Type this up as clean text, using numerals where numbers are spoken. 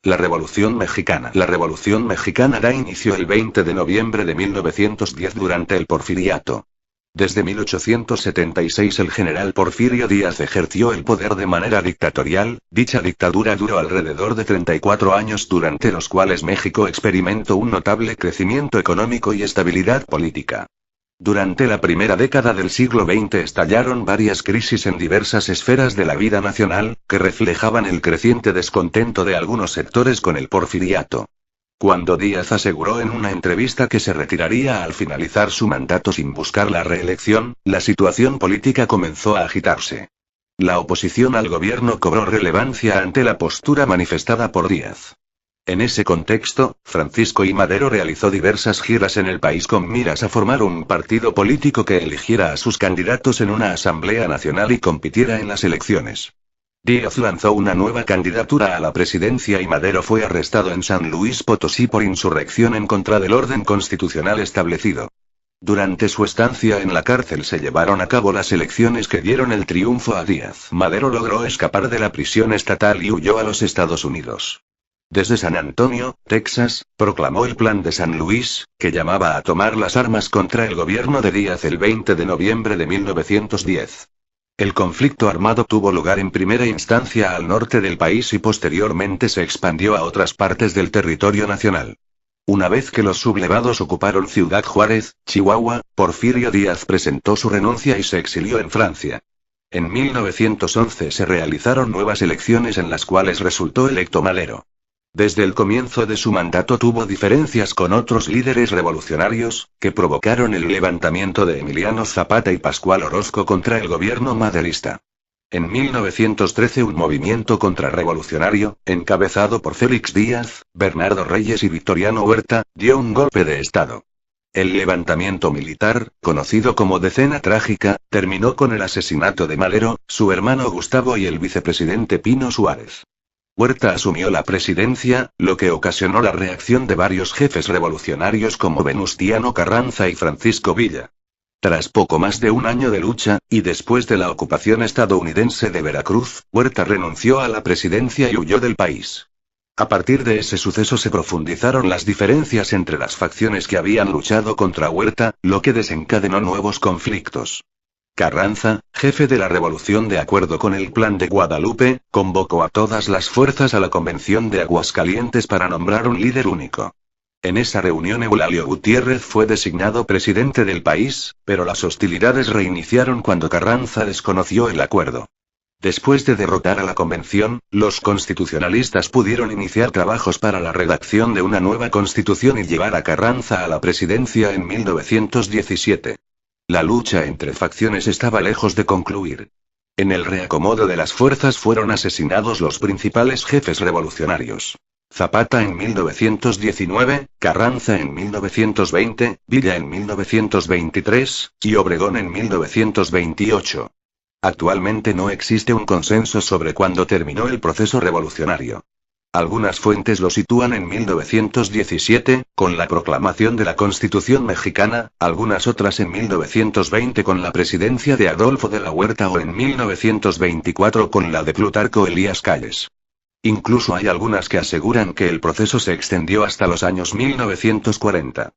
La Revolución Mexicana. La Revolución Mexicana da inicio el 20 de noviembre de 1910 durante el Porfiriato. Desde 1876 el general Porfirio Díaz ejerció el poder de manera dictatorial. Dicha dictadura duró alrededor de 34 años, durante los cuales México experimentó un notable crecimiento económico y estabilidad política. Durante la primera década del siglo XX estallaron varias crisis en diversas esferas de la vida nacional, que reflejaban el creciente descontento de algunos sectores con el porfiriato. Cuando Díaz aseguró en una entrevista que se retiraría al finalizar su mandato sin buscar la reelección, la situación política comenzó a agitarse. La oposición al gobierno cobró relevancia ante la postura manifestada por Díaz. En ese contexto, Francisco I. Madero realizó diversas giras en el país con miras a formar un partido político que eligiera a sus candidatos en una asamblea nacional y compitiera en las elecciones. Díaz lanzó una nueva candidatura a la presidencia y Madero fue arrestado en San Luis Potosí por insurrección en contra del orden constitucional establecido. Durante su estancia en la cárcel se llevaron a cabo las elecciones que dieron el triunfo a Díaz. Madero logró escapar de la prisión estatal y huyó a los Estados Unidos. Desde San Antonio, Texas, proclamó el Plan de San Luis, que llamaba a tomar las armas contra el gobierno de Díaz el 20 de noviembre de 1910. El conflicto armado tuvo lugar en primera instancia al norte del país y posteriormente se expandió a otras partes del territorio nacional. Una vez que los sublevados ocuparon Ciudad Juárez, Chihuahua, Porfirio Díaz presentó su renuncia y se exilió en Francia. En 1911 se realizaron nuevas elecciones en las cuales resultó electo Madero. Desde el comienzo de su mandato tuvo diferencias con otros líderes revolucionarios, que provocaron el levantamiento de Emiliano Zapata y Pascual Orozco contra el gobierno maderista. En 1913 un movimiento contrarrevolucionario, encabezado por Félix Díaz, Bernardo Reyes y Victoriano Huerta, dio un golpe de estado. El levantamiento militar, conocido como Decena Trágica, terminó con el asesinato de Madero, su hermano Gustavo y el vicepresidente Pino Suárez. Huerta asumió la presidencia, lo que ocasionó la reacción de varios jefes revolucionarios como Venustiano Carranza y Francisco Villa. Tras poco más de un año de lucha, y después de la ocupación estadounidense de Veracruz, Huerta renunció a la presidencia y huyó del país. A partir de ese suceso se profundizaron las diferencias entre las facciones que habían luchado contra Huerta, lo que desencadenó nuevos conflictos. Carranza, jefe de la revolución de acuerdo con el Plan de Guadalupe, convocó a todas las fuerzas a la Convención de Aguascalientes para nombrar un líder único. En esa reunión Eulalio Gutiérrez fue designado presidente del país, pero las hostilidades reiniciaron cuando Carranza desconoció el acuerdo. Después de derrotar a la convención, los constitucionalistas pudieron iniciar trabajos para la redacción de una nueva constitución y llevar a Carranza a la presidencia en 1917. La lucha entre facciones estaba lejos de concluir. En el reacomodo de las fuerzas fueron asesinados los principales jefes revolucionarios. Zapata en 1919, Carranza en 1920, Villa en 1923, y Obregón en 1928. Actualmente no existe un consenso sobre cuándo terminó el proceso revolucionario. Algunas fuentes lo sitúan en 1917, con la proclamación de la Constitución mexicana, algunas otras en 1920 con la presidencia de Adolfo de la Huerta o en 1924 con la de Plutarco Elías Calles. Incluso hay algunas que aseguran que el proceso se extendió hasta los años 1940.